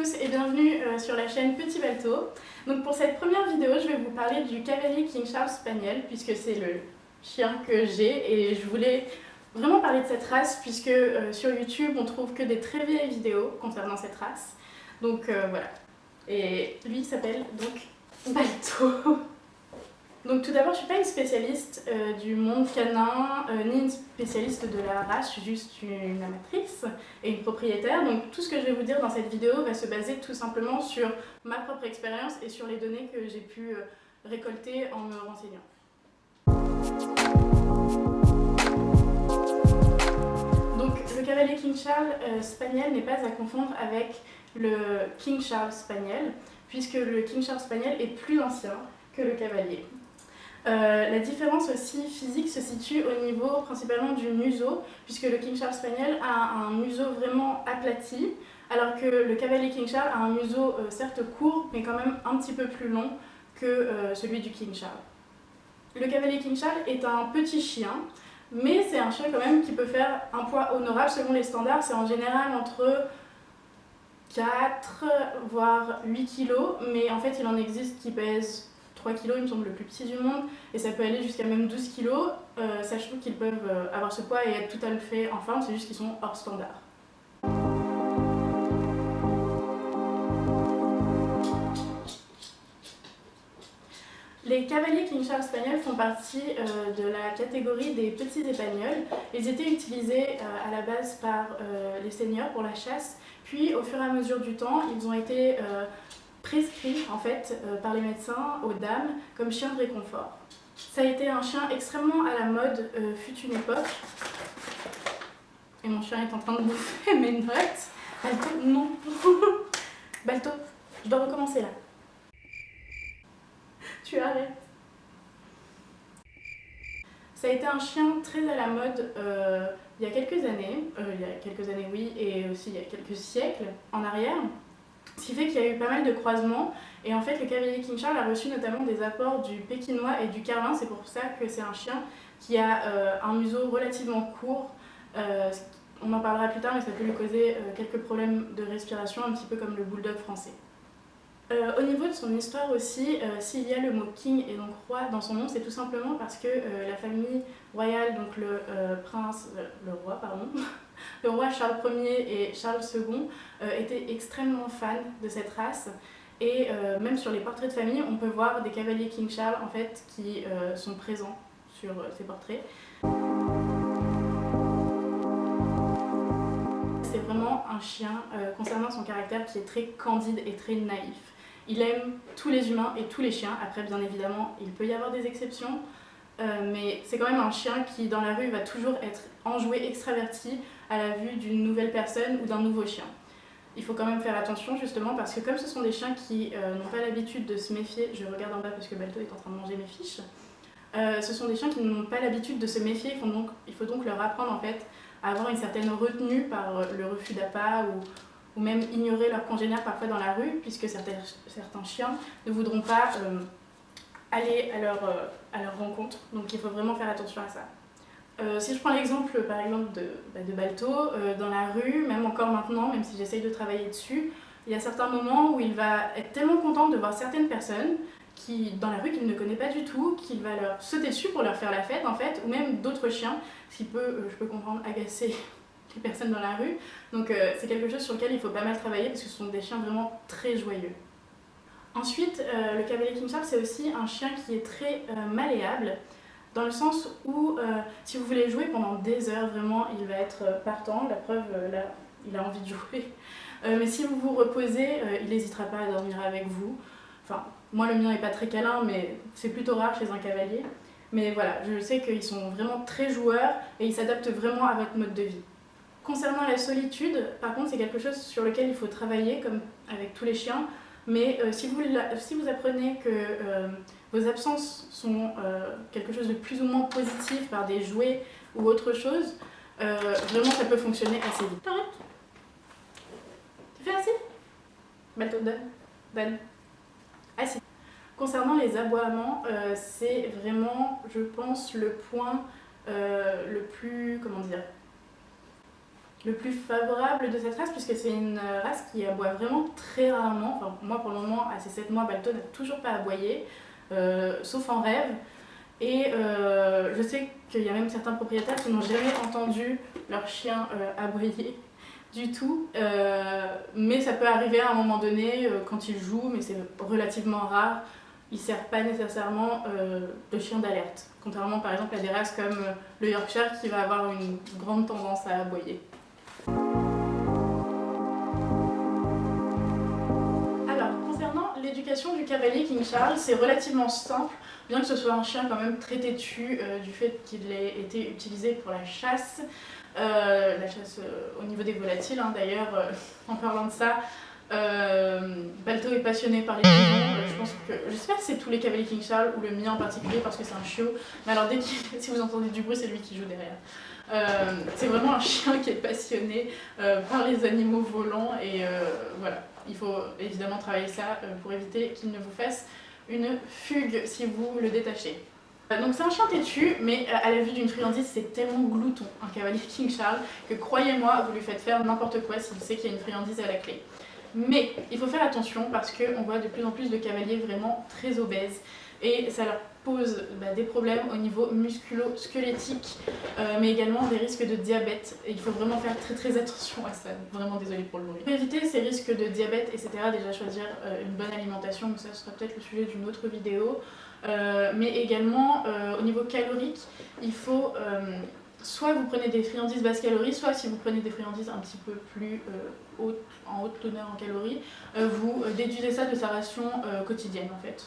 tous et bienvenue sur la chaîne Petit Balto. Donc pour cette première vidéo, je vais vous parler du cavalier King Charles Spaniel puisque c'est le chien que j'ai et je voulais vraiment parler de cette race puisque sur YouTube on trouve que des très vieilles vidéos concernant cette race. Donc voilà. Et lui s'appelle donc Balto. Donc tout d'abord, je ne suis pas une spécialiste du monde canin, ni une spécialiste de la race, je suis juste une amatrice et une propriétaire. Donc tout ce que je vais vous dire dans cette vidéo va se baser tout simplement sur ma propre expérience et sur les données que j'ai pu récolter en me renseignant. Donc le cavalier King Charles Spaniel n'est pas à confondre avec le King Charles Spaniel, puisque le King Charles Spaniel est plus ancien que le cavalier. La différence aussi physique se situe au niveau principalement du museau, puisque le King Charles Spaniel a un museau vraiment aplati, alors que le cavalier King Charles a un museau certes court, mais quand même un petit peu plus long que celui du King Charles. Le cavalier King Charles est un petit chien, mais c'est un chien quand même qui peut faire un poids honorable selon les standards. C'est en général entre 4 voire 8 kg, mais en fait il en existe qui pèsent 3 kg, il me semble le plus petit du monde, et ça peut aller jusqu'à même 12 kg, sachant qu'ils peuvent avoir ce poids et être tout à fait en forme, c'est juste qu'ils sont hors standard. Les cavaliers King Charles Spaniel font partie de la catégorie des petits épagnols. Ils étaient utilisés à la base par les seigneurs pour la chasse, puis au fur et à mesure du temps, ils ont été prescrit en fait par les médecins aux dames comme chien de réconfort. Ça a été un chien extrêmement à la mode fut une époque. Et mon chien est en train de bouffer mes notes. Balto, non. Balto, je dois recommencer là. Tu arrêtes. Ça a été un chien très à la mode il y a quelques années, oui, et aussi il y a quelques siècles en arrière. Ce qui fait qu'il y a eu pas mal de croisements, et en fait le cavalier King Charles a reçu notamment des apports du pékinois et du carlin. C'est pour ça que c'est un chien qui a un museau relativement court. On en parlera plus tard, mais ça peut lui causer quelques problèmes de respiration, un petit peu comme le bulldog français. Au niveau de son histoire aussi, s'il y a le mot king et donc roi dans son nom, c'est tout simplement parce que la famille royale, donc le roi Charles Ier et Charles II étaient extrêmement fans de cette race, et même sur les portraits de famille, on peut voir des cavaliers King Charles en fait qui sont présents sur ces portraits. C'est vraiment un chien concernant son caractère qui est très candide et très naïf. Il aime tous les humains et tous les chiens. Après, bien évidemment, il peut y avoir des exceptions, mais c'est quand même un chien qui, dans la rue, va toujours être enjoué, extraverti à la vue d'une nouvelle personne ou d'un nouveau chien. Il faut quand même faire attention, justement, parce que comme ce sont des chiens qui n'ont pas l'habitude de se méfier, je regarde en bas parce que Balto est en train de manger mes fiches, ce sont des chiens qui n'ont pas l'habitude de se méfier, il faut donc leur apprendre en fait à avoir une certaine retenue par le refus d'appât ou même ignorer leurs congénères parfois dans la rue, puisque certains chiens ne voudront pas aller à leur rencontre. Donc il faut vraiment faire attention à ça. Si je prends l'exemple par exemple de Balto, dans la rue, même encore maintenant, même si j'essaye de travailler dessus, il y a certains moments où il va être tellement content de voir certaines personnes dans la rue qu'il ne connaît pas du tout, qu'il va leur sauter dessus pour leur faire la fête en fait, ou même d'autres chiens, ce qui peut, je peux comprendre, agacer les personnes dans la rue. Donc c'est quelque chose sur lequel il faut pas mal travailler parce que ce sont des chiens vraiment très joyeux. Ensuite, le cavalier King Charles, c'est aussi un chien qui est très malléable, dans le sens où si vous voulez jouer pendant des heures, vraiment, il va être partant. La preuve, là, il a envie de jouer. Mais si vous vous reposez, il n'hésitera pas à dormir avec vous. Enfin, moi, le mien n'est pas très câlin, mais c'est plutôt rare chez un cavalier. Mais voilà, je sais qu'ils sont vraiment très joueurs et ils s'adaptent vraiment à votre mode de vie. Concernant la solitude, par contre, c'est quelque chose sur lequel il faut travailler, comme avec tous les chiens. Mais si vous apprenez que vos absences sont quelque chose de plus ou moins positif par des jouets ou autre chose, vraiment ça peut fonctionner assez vite. T'arrêtes? Tu fais assez? Balto, donne. Assis. Concernant les aboiements, c'est vraiment, je pense, le point le plus, comment dire, le plus favorable de cette race, puisque c'est une race qui aboie vraiment très rarement. Enfin, moi, pour le moment, à ces 7 mois, Balto n'a toujours pas aboyé, sauf en rêve. Et je sais qu'il y a même certains propriétaires qui n'ont jamais entendu leur chien aboyer du tout, mais ça peut arriver à un moment donné quand il joue, mais c'est relativement rare. Il ne sert pas nécessairement de chien d'alerte, contrairement par exemple à des races comme le Yorkshire qui va avoir une grande tendance à aboyer. Alors, concernant l'éducation du cavalier King Charles, c'est relativement simple, bien que ce soit un chien quand même très têtu du fait qu'il ait été utilisé pour la chasse au niveau des volatiles, hein. D'ailleurs, en parlant de ça, Balto est passionné par les pigeons. Je sais pas si c'est tous les cavaliers King Charles ou le mien en particulier parce que c'est un chiot, mais alors si vous entendez du bruit, c'est lui qui joue derrière. C'est vraiment un chien qui est passionné par les animaux volants et voilà, il faut évidemment travailler ça pour éviter qu'il ne vous fasse une fugue si vous le détachez. Donc c'est un chien têtu, mais à la vue d'une friandise, c'est tellement glouton, un cavalier King Charles, que croyez-moi, vous lui faites faire n'importe quoi s'il sait qu'il y a une friandise à la clé. Mais il faut faire attention parce qu'on voit de plus en plus de cavaliers vraiment très obèses et ça leur pose des problèmes au niveau musculo-squelettique, mais également des risques de diabète. Et il faut vraiment faire très attention à ça, vraiment désolée pour le bruit. Pour éviter ces risques de diabète, etc., déjà choisir une bonne alimentation, mais ça sera peut-être le sujet d'une autre vidéo. Mais également au niveau calorique, il faut soit vous prenez des friandises basse calories, soit si vous prenez des friandises un petit peu plus en haute teneur en calories, vous déduisez ça de sa ration quotidienne en fait.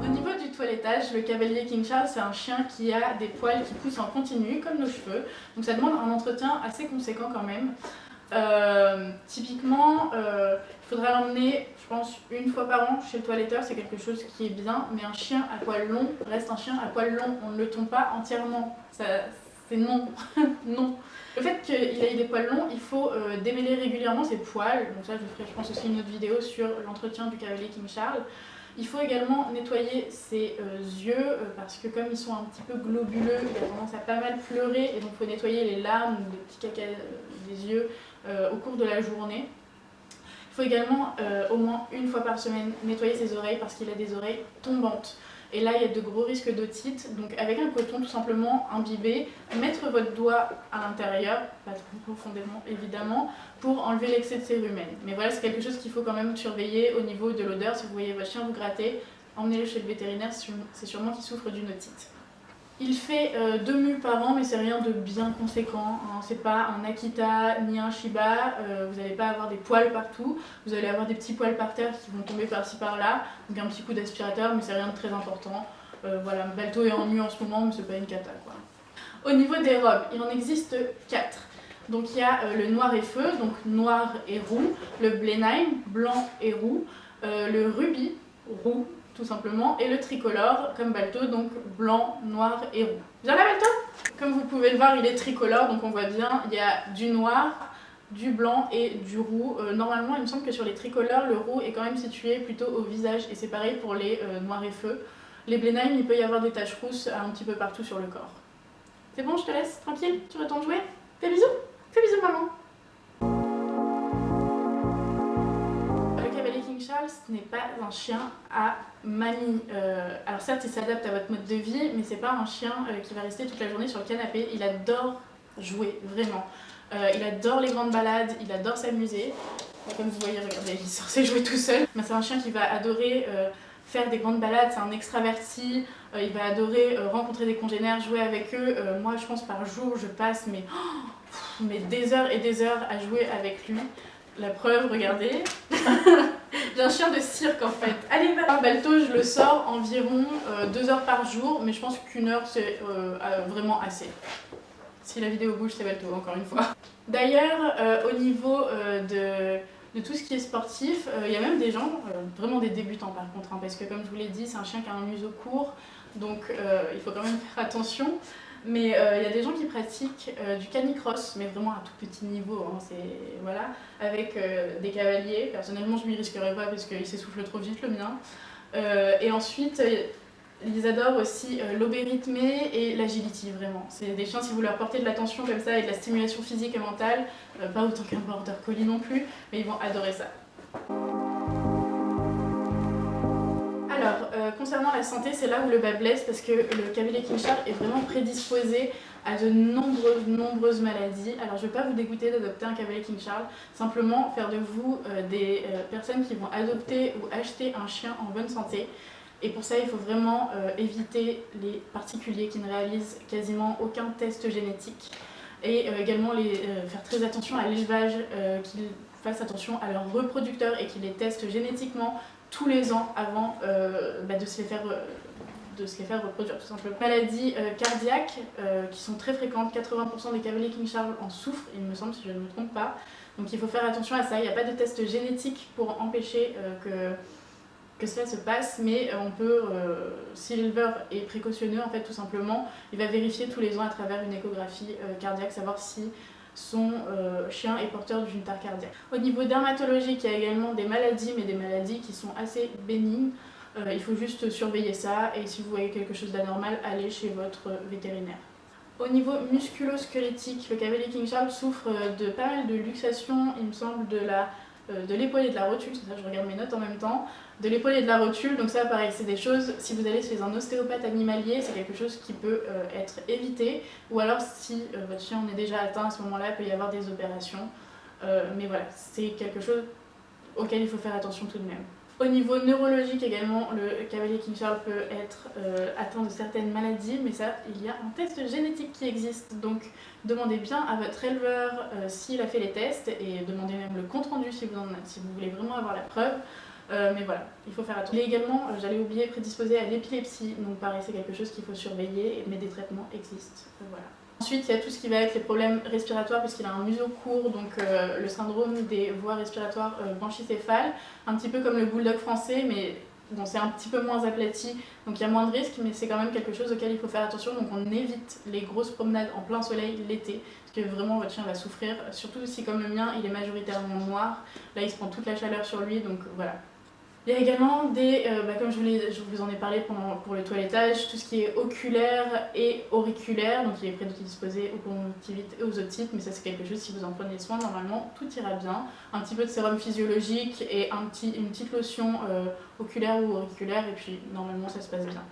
Au niveau du toilettage, le cavalier King Charles, c'est un chien qui a des poils qui poussent en continu, comme nos cheveux. Donc ça demande un entretien assez conséquent quand même. Typiquement, il faudra l'emmener, je pense, une fois par an chez le toiletteur, c'est quelque chose qui est bien, mais un chien à poil long reste un chien à poil long, on ne le tombe pas entièrement, c'est non, non. Le fait qu'il ait des poils longs, il faut démêler régulièrement ses poils, donc ça je ferai je pense aussi une autre vidéo sur l'entretien du cavalier King Charles. Il faut également nettoyer ses yeux parce que comme ils sont un petit peu globuleux, il a tendance à pas mal pleurer et donc il faut nettoyer les larmes ou les petits caca des yeux au cours de la journée. Il faut également au moins une fois par semaine nettoyer ses oreilles parce qu'il a des oreilles tombantes. Et là, il y a de gros risques d'otite. Donc avec un coton tout simplement imbibé, mettre votre doigt à l'intérieur, pas trop profondément évidemment, pour enlever l'excès de cérumen. Mais voilà, c'est quelque chose qu'il faut quand même surveiller au niveau de l'odeur. Si vous voyez votre chien vous gratter, emmenez-le chez le vétérinaire, c'est sûrement qu'il souffre d'une otite. Il fait 2 mues par an, mais c'est rien de bien conséquent, hein. C'est pas un Akita ni un Shiba, vous n'allez pas avoir des poils partout, vous allez avoir des petits poils par terre qui vont tomber par-ci par-là, donc un petit coup d'aspirateur, mais c'est rien de très important. Voilà, Balto est en mue en ce moment, mais c'est pas une cata quoi. Au niveau des robes, il en existe 4. Donc il y a le noir et feu, donc noir et roux, le Blenheim, blanc et roux, le rubis, roux, tout simplement, et le tricolore comme Balto, donc blanc, noir et roux. Bien là Balto? Comme vous pouvez le voir, il est tricolore, donc on voit bien, il y a du noir, du blanc et du roux. Normalement, il me semble que sur les tricolores, le roux est quand même situé plutôt au visage, et c'est pareil pour les noirs et feu. Les Blenheim, il peut y avoir des taches rousses un petit peu partout sur le corps. C'est bon, je te laisse, tranquille, tu retournes jouer? Fais bisous? Fais bisous maman! King Charles n'est pas un chien à manie. Alors certes, il s'adapte à votre mode de vie, mais c'est pas un chien qui va rester toute la journée sur le canapé. Il adore jouer, vraiment. Il adore les grandes balades, il adore s'amuser. Comme vous voyez, regardez, il est censé jouer tout seul. Mais c'est un chien qui va adorer faire des grandes balades, c'est un extraverti. Il va adorer rencontrer des congénères, jouer avec eux. Moi, je pense par jour, je passe mais des heures et des heures à jouer avec lui. La preuve, regardez. J'ai un chien de cirque en fait. Allez, va. Balto, je le sors environ 2 heures par jour, mais je pense qu'1 heure c'est vraiment assez. Si la vidéo bouge, c'est Balto, encore une fois. D'ailleurs, au niveau de tout ce qui est sportif, il y a même des gens, vraiment des débutants par contre, hein, parce que comme je vous l'ai dit, c'est un chien qui a un museau court, donc il faut quand même faire attention. Mais il y a des gens qui pratiquent du canicross, mais vraiment à tout petit niveau, hein, voilà, avec des cavaliers. Personnellement, je m'y risquerais pas parce qu'il s'essouffle trop vite le mien. Et ensuite, Ils adorent aussi l'obé rythmé et l'agility, vraiment. C'est des chiens, si vous leur portez de l'attention comme ça et de la stimulation physique et mentale, pas autant qu'un border collie non plus, mais ils vont adorer ça. Alors, concernant la santé, c'est là où le bas blesse parce que le Cavalier King Charles est vraiment prédisposé à de nombreuses maladies. Alors, je ne vais pas vous dégoûter d'adopter un Cavalier King Charles, simplement faire de vous des personnes qui vont adopter ou acheter un chien en bonne santé. Et pour ça, il faut vraiment éviter les particuliers qui ne réalisent quasiment aucun test génétique. Et également faire très attention à l'élevage, qu'ils fassent attention à leurs reproducteurs et qu'ils les testent génétiquement tous les ans avant de se les faire reproduire tout simplement. Maladies cardiaques qui sont très fréquentes, 80% des Cavaliers King Charles en souffrent, il me semble, si je ne me trompe pas. Donc il faut faire attention à ça, il n'y a pas de test génétique pour empêcher que cela se passe, mais on peut, si l'éleveur est précautionneux, en fait, tout simplement, il va vérifier tous les ans à travers une échographie cardiaque, savoir si son chien est porteur d'une tare cardiaque. Au niveau dermatologique, il y a également des maladies, mais des maladies qui sont assez bénignes. Il faut juste surveiller ça, et si vous voyez quelque chose d'anormal, allez chez votre vétérinaire. Au niveau musculo-squelettique, le Cavalier King Charles souffre de pas mal de luxations, il me semble, de l'épaule et de la rotule, c'est ça, je regarde mes notes en même temps, de l'épaule et de la rotule, donc ça pareil, c'est des choses, si vous allez chez un ostéopathe animalier, c'est quelque chose qui peut être évité, ou alors si votre chien en est déjà atteint, à ce moment-là, il peut y avoir des opérations, mais voilà, c'est quelque chose auquel il faut faire attention tout de même. Au niveau neurologique également, le Cavalier King Charles peut être atteint de certaines maladies, mais ça, il y a un test génétique qui existe. Donc demandez bien à votre éleveur s'il a fait les tests et demandez même le compte rendu si vous voulez vraiment avoir la preuve. Mais voilà, il faut faire attention. Il est également, j'allais oublier, prédisposé à l'épilepsie, donc pareil, c'est quelque chose qu'il faut surveiller, mais des traitements existent. Voilà. Ensuite, il y a tout ce qui va être les problèmes respiratoires puisqu'il a un museau court, donc le syndrome des voies respiratoires branchicéphales, un petit peu comme le bulldog français, mais bon, c'est un petit peu moins aplati, donc il y a moins de risques, mais c'est quand même quelque chose auquel il faut faire attention, donc on évite les grosses promenades en plein soleil l'été, parce que vraiment votre chien va souffrir, surtout si comme le mien, il est majoritairement noir, là il se prend toute la chaleur sur lui, donc voilà. Il y a également des, comme je vous en ai parlé pour le toilettage, tout ce qui est oculaire et auriculaire, donc il est prédisposé aux conjonctivites et aux otites, mais ça c'est quelque chose, si vous en prenez soin, normalement tout ira bien. Un petit peu de sérum physiologique et une petite lotion oculaire ou auriculaire, et puis normalement ça se passe bien.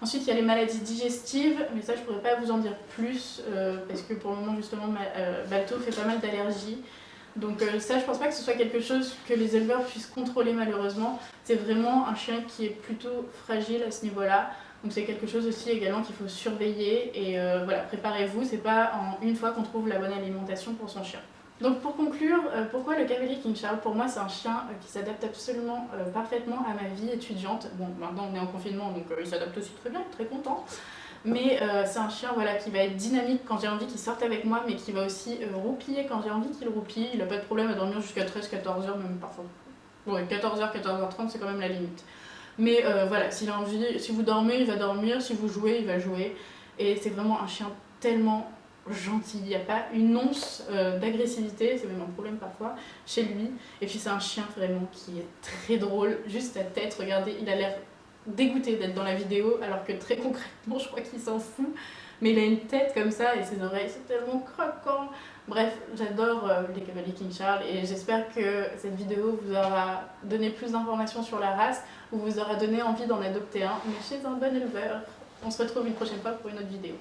Ensuite, il y a les maladies digestives, mais ça je ne pourrais pas vous en dire plus, parce que pour le moment justement Balto fait pas mal d'allergies. Donc ça, je pense pas que ce soit quelque chose que les éleveurs puissent contrôler malheureusement. C'est vraiment un chien qui est plutôt fragile à ce niveau-là. Donc c'est quelque chose aussi également qu'il faut surveiller. Et voilà, préparez-vous, c'est pas en une fois qu'on trouve la bonne alimentation pour son chien. Donc pour conclure, pourquoi le Cavalier King Charles? Pour moi c'est un chien qui s'adapte absolument parfaitement à ma vie étudiante. Bon, maintenant on est en confinement donc il s'adapte aussi très bien, très content. Mais c'est un chien voilà, qui va être dynamique quand j'ai envie qu'il sorte avec moi, mais qui va aussi roupiller quand j'ai envie qu'il roupille. Il n'a pas de problème à dormir jusqu'à 13-14 heures, même parfois. Ouais, 14h, 14h30, c'est quand même la limite. Mais voilà, s'il a envie, si vous dormez, il va dormir, si vous jouez, il va jouer. Et c'est vraiment un chien tellement gentil, il n'y a pas une once d'agressivité, c'est même un problème parfois chez lui. Et puis c'est un chien vraiment qui est très drôle, juste sa tête, regardez, il a l'air dégoûté d'être dans la vidéo alors que très concrètement je crois qu'il s'en fout, mais il a une tête comme ça et ses oreilles c'est tellement croquant. Bref, j'adore les Cavaliers King Charles et j'espère que cette vidéo vous aura donné plus d'informations sur la race ou vous aura donné envie d'en adopter un, mais chez un bon éleveur. On se retrouve une prochaine fois pour une autre vidéo.